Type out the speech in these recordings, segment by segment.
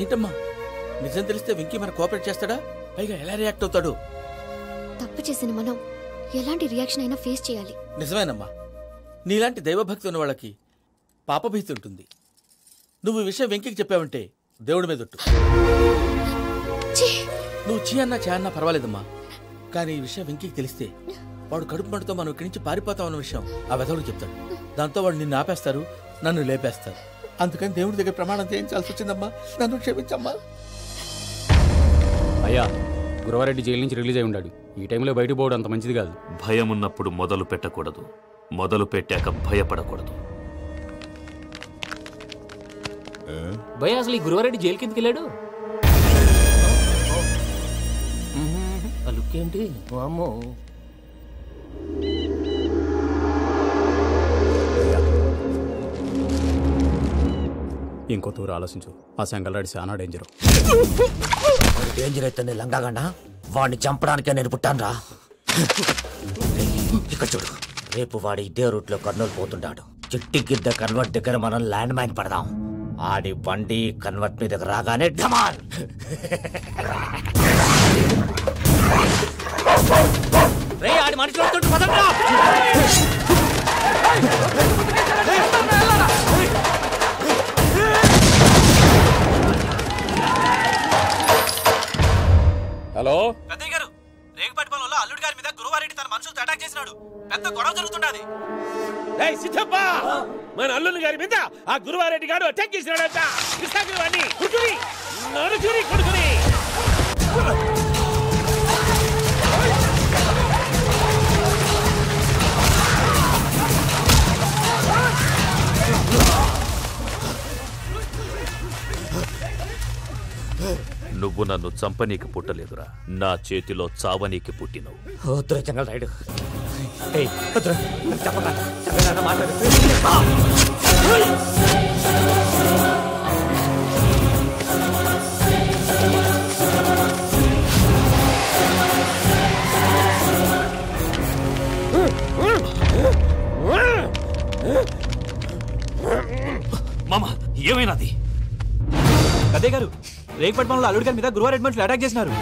ఏంటమ్మా నిజం తెలిస్తే వెంకీ మన కోఆపరేట్ చేస్తాడా? పైగా ఎలా రియాక్ట్ అవుతాడు? తప్పు చేసిన మనం ఎలాంటి రియాక్షన్ అయినా ఫేస్ చేయాలి. నిజమేనమ్మా, నీలాంటి దైవభక్తి ఉన్న వాళ్ళకి పాపభీతి ఉంటుంది. నువ్వు ఈ విషయం వెంకీకి చెప్పావంటే దేవుడి మీద ఒట్టు. నువ్వు చీ అన్నా చే అన్నా పర్వాలేదమ్మా, కానీ ఈ విషయం వెంకీకి తెలిస్తే వాడు కడుపు మంటతో మనం ఇక్కడి నుంచి పారిపోతాం అన్న విషయం ఆ వెధవుడు చెప్తాడు. దాంతో వాడు నిన్ను ఆపేస్తారు, నన్ను లేపేస్తారు. అందుకని దేవుడి దగ్గర ప్రమాణం చేయించాల్సి వచ్చిందమ్మా. నన్ను క్షమించమ్మా. అయ్యా, గురవారెడ్డి జైలు నుంచి రిలీజ్ అయి ఉన్నాడు. ఈ టైంలో బయటకు పోవడం అంత మంచిది కాదు. భయం ఉన్నప్పుడు మొదలు పెట్టకూడదు, మొదలు పెట్టాక భయపడకూడదు. భయ అసలు ఈ గురవారెడ్డి జైలు కిందకి వెళ్ళాడు. ఆ లుక్ ఏంటి? అమ్మో, ఇంకో తూరు ఆలోచించు. ఆ సంగల్రాడి చాలా డేంజర్. డేంజర్ అయితే లంగాగండా వాడిని చంపడానికే నేను పుట్టాను రా. ఇక్కడ చూడు, రేపు వాడు ఇదే రూట్ లో కర్నూలు పోతుంటాడు. చిట్టి గిద్ద కన్వర్ట్ దగ్గర మనం ల్యాండ్ మైన్ పడదాం. ఆడి బండి కన్వర్ట్ మీ దగ్గర రాగానే ఢమాల్. ఆడి మనుషులు వస్తుంటే పదండ్రా. హలో పెద్దయ్య గారు, రేగుపాటి పొలంలో అల్లుడి గారి మీద గురువారెడ్డి తన మనుషులతో అటాక్ చేసినాడు. పెద్ద గొడవ జరుగుతున్నది. సిద్ధప్ప, మన అల్లుడి గారి మీద ఆ గురువారెడ్డి గారు అటాక్ చేసినాడట. కొడుకుని నువ్వు నన్ను చంపనీకి పుట్టలేదురా, నా చేతిలో చావనీకి పుట్టినవు. చెంగల్ రైడు మామ, ఏమైనాది? పెద్దయ్య గారు, రేగుపాటి పొలంలో అల్లుడి గారి మీద గురువారెడ్డి మనుషులు అటాక్ చేసినారు.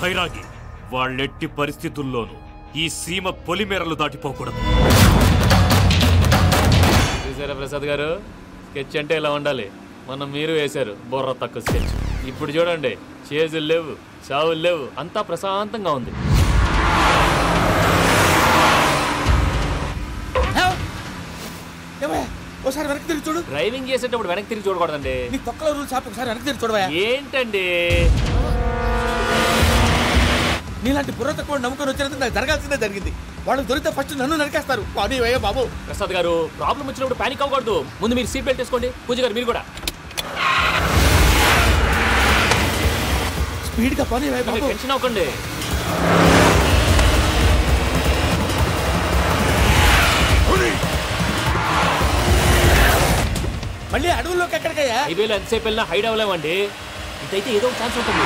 భైరాగి, వాళ్ళెట్టి పరిస్థితుల్లోనూ ఈ సీమ పొలిమేరలు దాటిపోకూడదు. చూసారా ప్రసాద్ గారు, స్కెచ్ అంటే ఇలా ఉండాలి. మనం మీరు వేశారు బొర్ర తక్కువ స్కెచ్. ఇప్పుడు చూడండి, చేజులు లేవు, చావులు లేవు, అంతా ప్రశాంతంగా ఉంది. ఒకసారి వెనక్కి తిరిగి చూడు. డ్రైవింగ్ చేసేటప్పుడు వెనక్కి తిరిగి చూడకూడదండి. నీ తొక్కలో రూల్స్ ఆపి ఒకసారి వెనక్కి తిరిగి చూడవా. ఏంటండి నీలాంటి బుర్ర తక్కువ నమ్ముకొని వచ్చినందుకు నాకు జరగాల్సిందే జరిగింది. వాళ్ళు దొరికితే ఫస్ట్ నన్ను నరికేస్తారు. పానీవయ్యా బాబు. ప్రసాద్ గారు, ప్రాబ్లం వచ్చినప్పుడు పానిక్ అవ్వకూడదు. ముందు మీరు సీట్ బెల్ట్ వేసుకోండి. పూజ గారు మీరు కూడా స్పీడ్ గా పానీవయ్యా బాబు. టెన్షన్ అవ్వకండి. మళ్ళీ అడవుల్లోకి ఎక్కడికయ్యా? హైవేలో ఎంతసేపు వెళ్ళినా హైడ్ అవ్వలేమండి. ఇదైతే ఏదో ఒక ఛాన్స్ ఉంటుంది.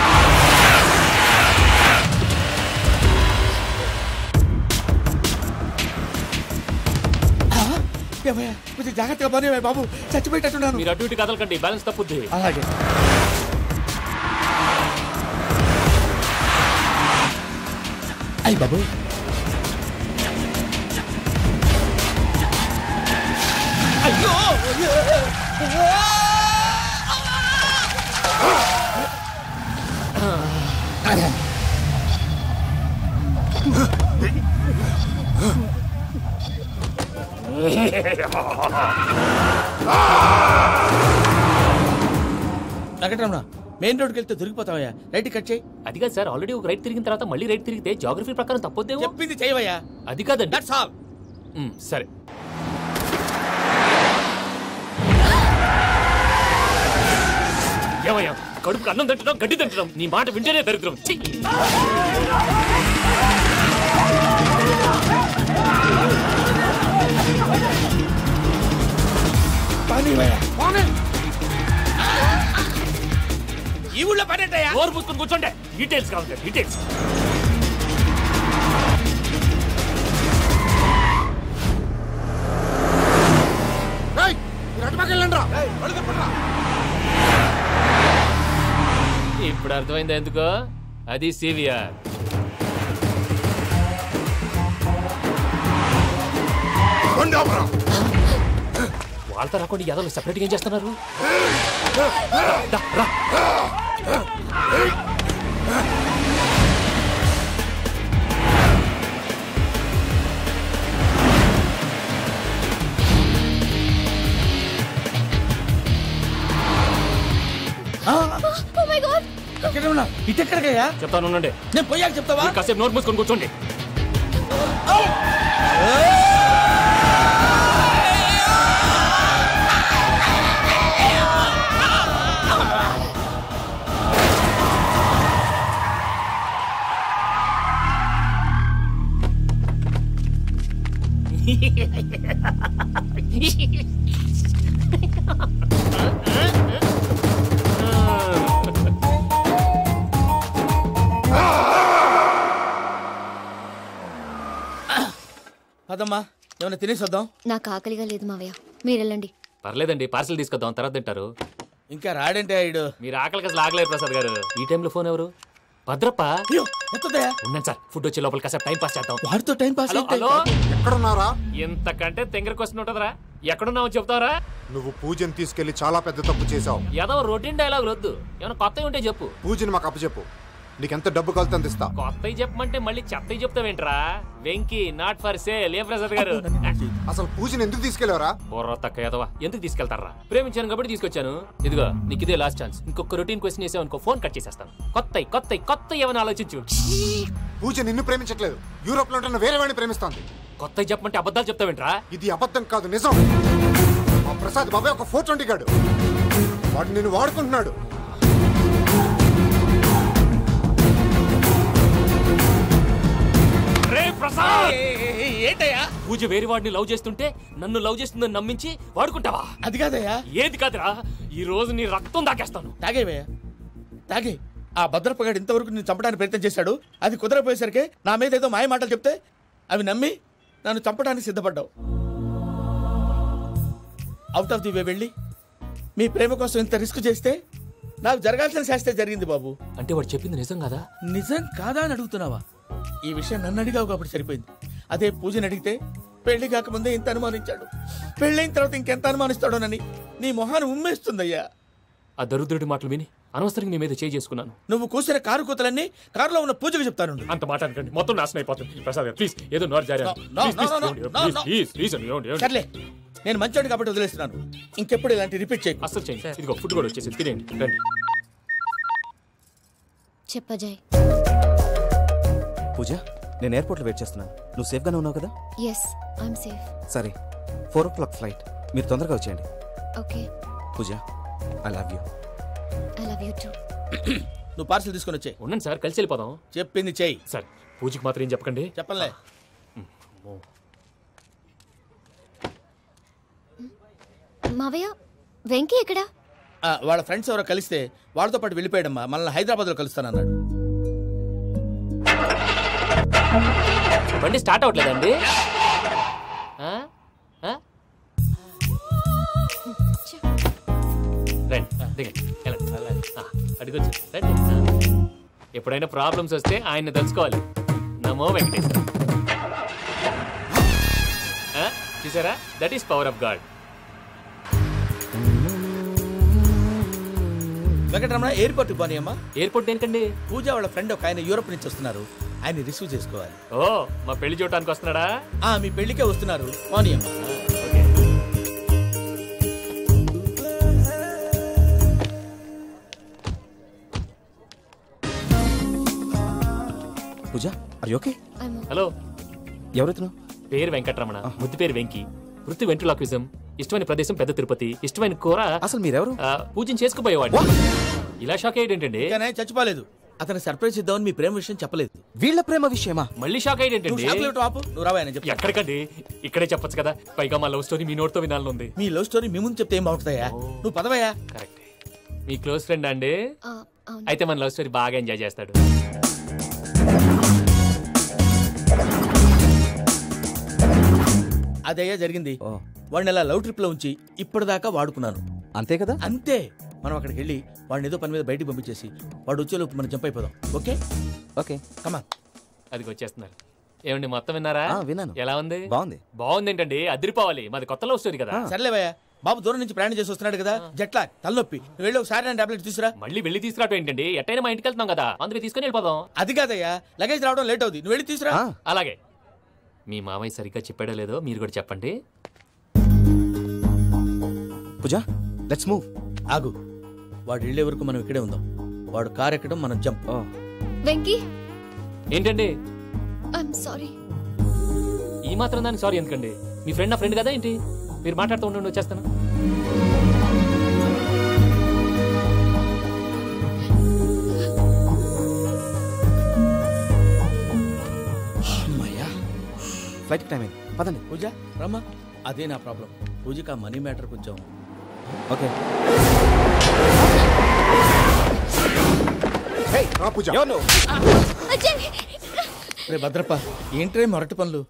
కొంచెం జాగ్రత్తగా పని బాబు, చచ్చిపోయేటట్టున్నాను. మీరు అటు ఇటు కదలకండి, బ్యాలెన్స్ తప్పుద్ది. అలాగే. అయ్యి బాబు, అయ్యో వెంకటరమణ, మెయిన్ రోడ్కి వెళ్తే దొరికిపోతావయ్యా. రైట్ కట్ చేయి. అది కాదు సార్, ఆల్రెడీ ఒక రైట్ తిరిగిన తర్వాత మళ్ళీ రైట్ తిరిగితే జాగ్రఫీ ప్రకారం తప్పొద్దేమో. చెప్పింది చేయవయ్యా. అది కాదండి. That's all. సరే. ఏమయ్యా, కడుపుకు అన్నం తింటున్నాం, గడ్డి తింటున్నాం, నీ మాట వింటేనే దరిద్రం. ఈ ఊళ్ళో పడేటయ్యా. ఓరు పుస్తకం కూర్చోండి. డీటెయిల్స్ కావాలి, డీటెయిల్స్. ఇప్పుడు అర్థమైందా ఎందుకో? అది సివిఆర్. వాళ్ళతో రాకుండా యాదవ్ సెపరేట్గా ఏం చేస్తున్నారు? ఇటెక్కడికయ్యా? చెప్తాను ఉండండి. నేను పోయాక చెప్తావా? కాసేపు నోట్ మూసుకొని కూర్చోండి. అదమ్మా ఏమైనా తినేసి వద్దాం. నాకు ఆకలిగా లేదు మావయ్య, మీరు వెళ్ళండి. పర్లేదండి, పార్సల్ తీసుకొద్దాం, తర్వాత తింటారు. ఇంకా రాడంటే ఆయుడు. మీరు ఆకలికి అసలు ఆగలేదు ప్రసాద్ గారు. ఈ టైంలో ఫోన్ ఎవరు? భద్రప్ప. ఉన్నాను సార్, ఫుడ్ వచ్చే లోపల కాసేపు టైం పాస్ చేద్దాం. వాడితో టైం పాస్. హలో, ఎక్కడున్నారా? ఇంతకంటే తెంగర క్వశ్చన్ ఉంటుందిరా. ఎక్కడున్నావు చెప్తావరా? నువ్వు పూజని తీసుకెళ్లి చాలా పెద్ద తప్పు చేశావు. ఏదో రొటీన్ డైలాగ్ వద్దు, ఏమైనా కొత్తవి ఉంటే చెప్పు. పూజని మాకు అప్పచెప్పు, నీకెంత డబ్బు కలితే అంత ఇస్తా. కొత్తవి చెప్పమంటే మళ్ళీ చెత్తవి చెప్తావేంట్రా? Venky not for sale. ఏ ప్రసాద్ గారు, అసలు పూజని ఎందుకు తీసుకెళ్లేవరా? బోర్ర తక్క ఏదవా, ఎందుకు తీసుకెళ్తారా? ప్రేమించాను కాబట్టి తీసుకొచ్చాను. ఇదిగో నీకు ఇదే లాస్ట్ ఛాన్స్. ఇంకొక రొటీన్ క్వశ్చన్ చేసావు అనుకో, ఫోన్ కట్ చేసేస్తాను. కొత్త ఏమైనా ఆలోచించు. పూజ నిన్ను ప్రేమించట్లేదు, యూరోప్ లో ఉంటున్న వేరే వాడిని ప్రేమిస్తోంది. కొత్తవి చెప్పమంటే అబద్ధాలు చెప్తావేంట్రా? ఇది అబద్ధం కాదు, నిజం. మా ప్రసాద్ బాబాయ్ ఒక 420 గాడు, వాడు నిన్ను వాడుకుంటున్నాడు. ఏంటయ్యా? పూజ వేరే వాడిని లవ్ చేస్తుంటే నన్ను లవ్ చేస్తుందని నమ్మించి వాడుకుంటావా? అది కాదయ్యా. ఏది కాదురా, ఈ రోజు నీ రక్తం దాకేస్తాను. తాగేవయ్యా, తాగే. ఆ భద్రపగాడు ఇంతవరకు నేను చంపడానికి ప్రయత్నం చేశాడు. అది కుదరపోయేసరికి నా మీద ఏదో మాయ మాటలు చెప్తే అవి నమ్మి నన్ను చంపడానికి సిద్ధపడ్డావు. అవుట్ ఆఫ్ ది వే వెళ్ళి మీ ప్రేమ కోసం ఇంత రిస్క్ చేస్తే నాకు జరగాల్సిన శాస్త్రే జరిగింది బాబు. అంటే వాడు చెప్పింది నిజం కాదా? నిజం కాదా అని అడుగుతున్నావా? ఈ విషయం నన్ను అడిగావు కాబట్టి సరిపోయింది. అదే పూజని అడిగితే పెళ్లి కాకముందే ఇంత అనుమానించాడు, పెళ్ళైన తర్వాత ఇంకెంత అనుమానిస్తాడోనని నీ మొహాన్ని ఉమ్మేస్తుందయ్యా. ఆ దరిద్రుడి మాటలు విని అనవసరంగా నీ మీద చేసుకున్నాను. నువ్వు కూసిన కారు కూతలన్నీ కారులో ఉన్న పూజకు చెప్తాను. అంత మాట అనకండి, మొత్తం నాశనం అయిపోతుంది. ప్రసాద్ ప్లీజ్, ఏదో నోరు జారీ. సర్లే, నేను మంచోడు కాబట్టి వదిలేస్తున్నాను. ఇంకెప్పుడు ఇలాంటి రిపీట్ చేయకు. అసలు చేయండి. ఇదిగో ఫుడ్ కూడా వచ్చేసి తినేయండి, రండి. చెప్పజాయ్. పూజ, నేను ఎయిర్పోర్ట్లో వెయిట్ చేస్తున్నాను. నువ్వు సేఫ్గానే ఉన్నావు కదా? Yes, I'm safe. సరే, 4 o'clock ఫ్లైట్. మీరు తొందరగా వచ్చేయండి. Okay. Pooja, I love you. I love you too. నువ్వు పార్సల్ తీసుకొని వచ్చే. ఉండండి సార్, కలిసి వెళ్ళిపోదాం. చెప్పింది చెయ్యి సార్. పూజకి మాత్రం ఏం చెప్పకండి. చెప్పలే. మావయ్య, వెంకీ ఎక్కడా? వాళ్ళ ఫ్రెండ్స్ ఎవరో కలిస్తే వాళ్ళతో పాటు వెళ్ళిపోయాడమ్మా. మనల్ని హైదరాబాద్లో కలుస్తానన్నాడు. బండి స్టార్ట్ అవ్వట్లేదండి. అడిగొచ్చు రండి. ఎప్పుడైనా ప్రాబ్లమ్స్ వస్తే ఆయన్ని తెలుసుకోవాలి. నమో వెంకటేశ్వర. చూసారా, that is power of God. Venkataramana, airport పోనీ అమ్మా. ఎయిర్పోర్ట్ దేనికండి? పూజ వాళ్ళ ఫ్రెండ్ ఒక ఆయన యూరోప్ నుంచి వస్తున్నారు, ఆయన రిసీవ్ చేసుకోవాలి. ఓ, మా పెళ్లి చూడటానికి వస్తున్నాడా? మీ పెళ్లికే వస్తున్నారు, పోనీ అమ్మా. పూజ, ఆర్ యు ఓకే? హలో, ఎవరైతును? పేరు వెంకటరమణ, ముద్దు పేరు వెంకీ, వృత్తి వెంట్రులాక్విజం, ఇష్టమైన ప్రదేశం పెద్ద తిరుపతి, ఇష్టమైన కూర. అసలు మీరెవరు? పూజను చేసుకుపోయేవాడు. ఇలా షాక్ అయ్యేటండి. చచ్చిపోలేదు. అతను సర్ప్రైజ్ ఇద్దామని మీ ప్రేమ విషయం చెప్పలేదు. వీళ్ళ ప్రేమ విషయమా? మళ్ళీ షాక్ అయ్యేటండి. నువ్వు రావా? ఎక్కడికండి, ఇక్కడే చెప్పొచ్చు కదా. పైగా మా లవ్ స్టోరీ మీ నోట్తో వినాలనుంది. మీ లవ్ స్టోరీ మీ ముందు చెప్తే ఏం బాగుంటుందయ్యా? నువ్వు పదవయ్యా. కరెక్ట్. మీ క్లోజ్ ఫ్రెండ్ అండి? అయితే మన లవ్ స్టోరీ బాగా ఎంజాయ్ చేస్తాడు. అదయ్యా జరిగింది. వాడిని అలా లవ్ ట్రిప్ లో ఉంచి ఇప్పటిదాకా వాడుకున్నాను. అంతే కదా? అంతే. మనం అక్కడికి వెళ్ళి వాడిని ఏదో పని మీద బయటికి పంపించేసి వాడు వచ్చేలోపు మనం జంప్ అయిపోదాం. Okay okay come on. అది వచ్చేస్తున్నారు. ఏమండి మొత్తం విన్నారా? విన్నాను. ఎలా ఉంది? బాగుంది. బాగుంది ఏంటండి, అదిరిపోవాలి. మాది కొత్త లవ్ స్టోరీ కదా. సర్లేవయ్యా, బాబు దూరం నుంచి ప్రయాణం చేసి వస్తున్నాడు కదా, జట్లా తలనొప్పి, వెళ్ళి ఒకసారి టాబ్లెట్ తీసుకురా. మళ్ళీ వెళ్ళి తీసుకురావటం ఏంటండి? ఎట్టైనా మా ఇంటికి వెళ్తున్నాం కదా, అందుకే తీసుకొని వెళ్ళిపోదాం. అది కాదయ్యా, లగేజ్ రావడం లేట్ అవుతుంది, నువ్వు వెళ్ళి తీసుకురా. అలాగే. మీ మామయ్య సరిగ్గా చెప్పాడో లేదో మీరు కూడా చెప్పండి. పూజ లెట్స్ మూవ్. ఆగు, వాడు వెళ్ళే వరకు మనం ఇక్కడే ఉందాం. వాడు కార్ ఎక్కడం, మనం జంప్. వెంకీ ఏంటండి ఐఎమ్ సారీ. ఈ మాత్రం దానికి సారీ ఎందుకండి? మీ ఫ్రెండ్ నా ఫ్రెండ్ కదా ఏంటి? మీరు మాట్లాడుతూ ఉండండి, వచ్చేస్తాను. అమ్మయ్యా, ఫ్లైట్ టైం అయింది, పదండి. పూజ రమ్మా. అదే నా ప్రాబ్లం, పూజకి ఆ మనీ మ్యాటర్ కొంచెం. ఓకే పూజ. రే భద్రప్ప, ఏంట్రే మొరటి పనులు?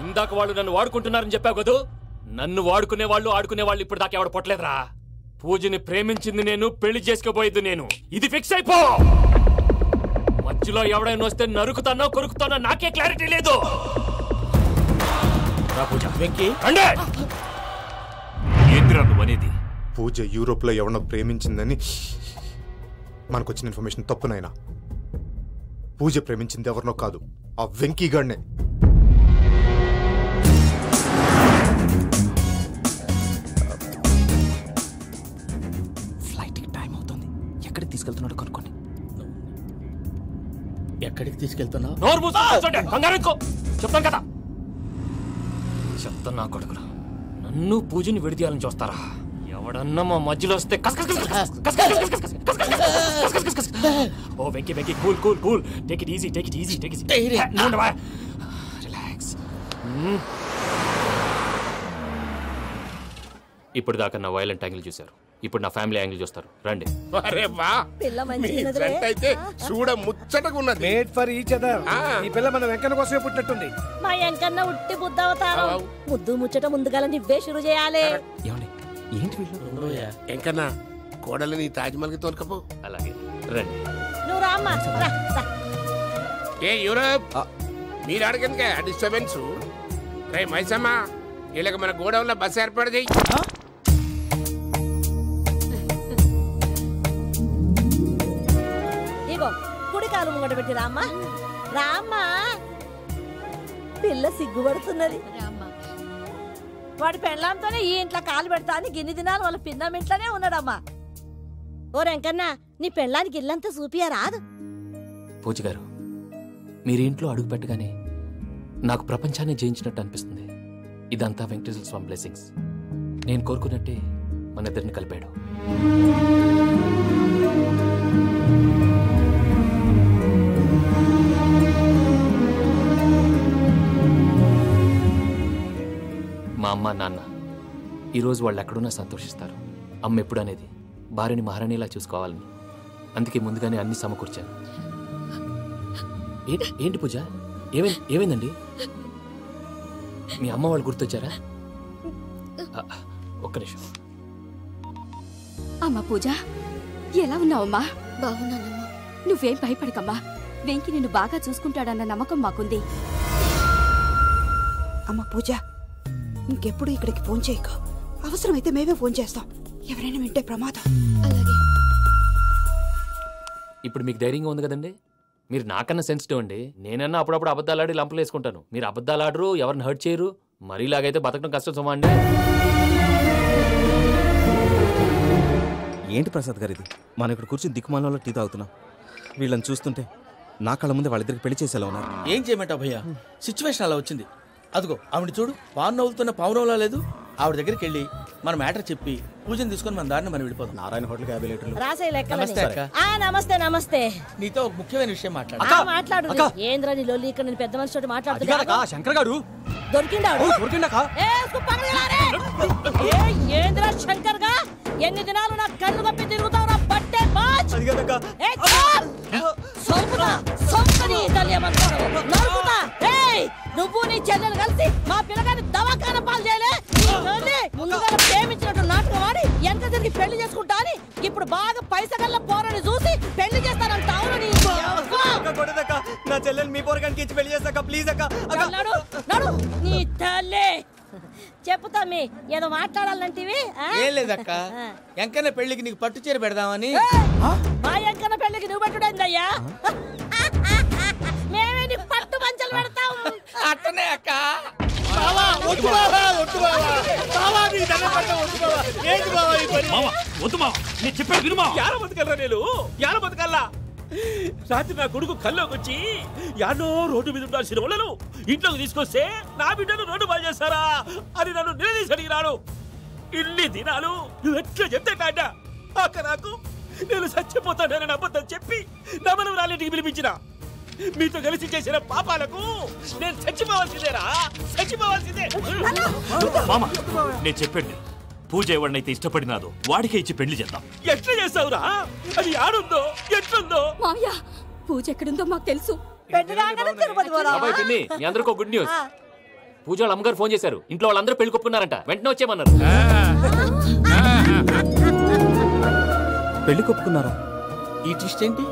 ఇందాక వాళ్ళు నన్ను వాడుకుంటున్నారని చెప్పావు కదూ. నన్ను వాడుకునే వాళ్ళు ఆడుకునే వాళ్ళు ఇప్పుడు దాకా ఎవడ పొట్టలేదురా. పూజని ప్రేమించింది నేను, పెళ్లి చేసుకోబోయేది నేను. ఇది ఫిక్స్ అయిపో. మధ్యలో ఎవడైనా వస్తే నరుకుతానో కొరుకుతానో నాకే క్లారిటీ లేదు. పూజ యూరోప్ లో ఎవరినో ప్రేమించిందని మనకొచ్చిన ఇన్ఫర్మేషన్ తప్పునైనా. పూజ ప్రేమించింది ఎవరినో కాదు, ఆ వెంకీ గాడినే. ఎక్కడికి తీసుకెళ్తున్నాడు కనుక్కోండి. ఎక్కడికి తీసుకెళ్తున్నావు? చెప్తాను కదా. చెప్తాను నా కొడుకులు, నన్ను పూజని విడిదీయాలని చూస్తారా? ఎవడన్నా మా మధ్యలో వస్తే ఓ Venky Venky, cool cool cool, take it easy, take it easy, take it easy, relax. ఇప్పుడు దాకా నా వైలెంట్ యాంగిల్ చూశారు, ఇప్పుడు నా ఫ్యామిలీ యాంగిల్ చూస్తారు. రండి. అరే వా, అయితే చూడ ముచ్చటగా ఉన్నది. Made for each other. ఈ పిల్ల మన వెంకన్న కోసమే పుట్టినట్టుంది. మా వెంకన్న ఉట్టి బుద్ధవతారం. ముద్దు ముచ్చట ముందుగా నువ్వే షురు చేయాలి. ఏంటి వీళ్ళు? వెంకన్న కోడలని తాజ్మహల్ కి తోలుకపో. అలాగే రండి. నువ్వు రామ్మా. ఏ యూరోప్, మీరు అడగందుకే డిస్టర్బెన్స్. రే మైసమ్మ, వీళ్ళకి మన గోడౌన్లో బస్సు ఏర్పాటు చేయి. ఇగో కుడి కాలు ముంగట పెట్టి రామ్మా. రామ్మా, పిల్ల సిగ్గుపడుతున్నది. వాడి పెళ్ళాంతోనే ఈ ఇంట్లో కాలు పెడతా అని గిన్ని దినాలు వాళ్ళ పిన్నం ఇంట్లోనే ఉన్నాడమ్మా. ఓ వెంకన్న, నీ పెళ్ళానికి ఇల్లంతా చూపియా రాదు? పూజ గారు, మీరు ఇంట్లో అడుగు పెట్టగానే నాకు ప్రపంచాన్ని జయించినట్టు అనిపిస్తుంది. ఇదంతా వెంకటేశ్వర స్వామి బ్లెస్సింగ్స్. నేను కోరుకున్నట్టే మన ఇద్దరిని కలిపాడు. మా అమ్మ నాన్న ఈరోజు వాళ్ళు ఎక్కడున్నా సంతోషిస్తారు. అమ్మ ఎప్పుడు అనేది భార్యని మహారాణిలా చూసుకోవాలని, అందుకే ముందుగానే అన్ని సమకూర్చాను. ఏంటి పూజ, ఏమైందండి? మీ అమ్మ వాళ్ళు గుర్తొచ్చారా? ఒక్క నిమిషం. అమ్మా పూజ, ఎలా ఉన్నావమ్మా? బాగున్నానమ్మా. నువ్వేం భయపడకమ్మా, వెంకి నిన్ను బాగా చూసుకుంటాడన్న నమ్మకం మాకుంది. అమ్మ పూజ, ఇంకెప్పుడు ఇక్కడికి ఫోన్ చేయకు. అవసరమైతే మేమే ఫోన్ చేస్తాం. ఎవరైనా వింటే ప్రమాదం. అలాగే. ఇప్పుడు మీకు ధైర్యంగా ఉంది కదండి? మీరు నాకన్నా సెన్సిటివ్ అండి. నేనన్నా అప్పుడప్పుడు అబద్ధాలాడి లంపలు వేసుకుంటాను. మీరు అబద్ధాలాడరు, ఎవరిని హర్ట్ చేయరు. మరీ ఇలాగైతే బతకడం కష్టం సుమా అండి. ఏంటి ప్రసాద్ గారు ఇది? మనం ఇక్కడ కూర్చుని దిక్కుమాలలో టీ తాగుతున్నాం. వీళ్ళని చూస్తుంటే నా కళ్ళ ముందే వాళ్ళిద్దరికి పెళ్లి చేసేలా ఉన్నారు. ఏం చేయమంటావు భయ్యా, సిచ్యువేషన్ అలా వచ్చింది. అదిగో ఆవిడ చూడు, పావు నవ్వుతున్న పావునవ్వులా లేదు. ఆవిడ దగ్గరికి వెళ్ళి మన మ్యాటర్ చెప్పి పూజను తీసుకొని మన దారిని మనం వెళ్ళిపోతాం. నారాయణ హోటల్కి 50 లీటర్లు. నమస్తే అక్క. నమస్తే నమస్తే. నీతో ఒక ముఖ్యమైన విషయం మాట్లాడు. మాట్లాడు. ఏంద్రా నీ లొల్లి? ఇక్కడ నేను పెద్ద మనిషితో మాట్లాడుతున్నా. శంకర్ గారు దొరికిండాడు. ఏంద్రా శంకర్ గా? ఎన్ని దినాలు నా కళ్ళు కప్పి తిరుగుతావు నా బట్టే బాచ్. నువ్వు నీ చెల్లెలు కలిసి మా పిల్లగాని దవాఖాన పాలు చేయలే. ముందుగా ప్రేమించినట్టు నాటకం ఆడి ఎంత తిరిగి పెళ్లి చేసుకుంటా అని ఇప్పుడు బాగా పైసగల్ల పోరని చూసి పెళ్లి చేస్తానంట. అవును నా చెల్లెలు మీ పోరగానికి ఇచ్చి పెళ్లి చేస్తాక ప్లీజ్ అక్క. నడు నీ తల్లి. చెప్పుతా మీ ఏదో మాట్లాడాలంటివి. ఏం లేదక్క, ఎంకన్న పెళ్లికి నీకు పట్టు చీర పెడదామని. మా ఎంకన్న పెళ్లికి నువ్వు పెట్టుడైందయ్యా? మేమే నీకు పట్టు పంచలు పెడతాం. అట్టనే అక్క. రాత్రి నా కొడుకు కల్లోకి వచ్చి యాడో రోడ్డు మీద ఉండాల్సిన వాళ్ళను ఇంట్లోకి తీసుకొస్తే నా బిడ్డను రోడ్డు బాగా చేస్తారా అని నన్ను నిలదీసి అడిగినాడు. ఇన్ని దినాలు నువ్వు ఎట్లా చెప్తే కాట అక్క నాకు నేను చచ్చిపోతానని అబద్ధం చెప్పి నా మనవరాలింటికి పిలిపించిన. మీతో కలిసి చేసిన పాపాలకు నేను చచ్చిపోవాల్సిందేరా, చచ్చిపోవాల్సిందే. మామ నేను చెప్పండి, పూజ ఎవరినైతే ఇష్టపడినాదో వాడికే ఇచ్చి పెళ్లి చేద్దాం. ఎట్లా చేస్తావురా? అది ఆడుందో ఎట్లుందో. మామయ్య, పూజ ఎక్కడుందో మాకు తెలుసు. బాబాయ్ పిన్ని, మీ అందరికీ గుడ్ న్యూస్. పూజ వాళ్ళ అమ్మగారు ఫోన్ చేశారు. ఇంట్లో వాళ్ళందరూ పెళ్లి కొప్పుకున్నారంట. వెంటనే వచ్చేయమన్నారు. పెళ్లి కొప్పుకున్నారా? ఈ ట్విస్ట్ ఏంటి?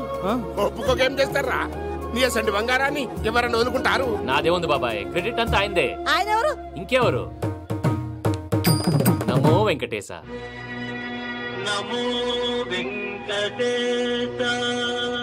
ఒప్పుకోకేం చేస్తారా? నీ అసంటి బంగారాన్ని ఎవరన్నా వదులుకుంటారు? నాదేముంది బాబాయ్, క్రెడిట్ అంతా ఆయనదే. ఆయన ఎవరు? ఇంకెవరు? నమో వెంకటేశ. నమో వెంకటేశ.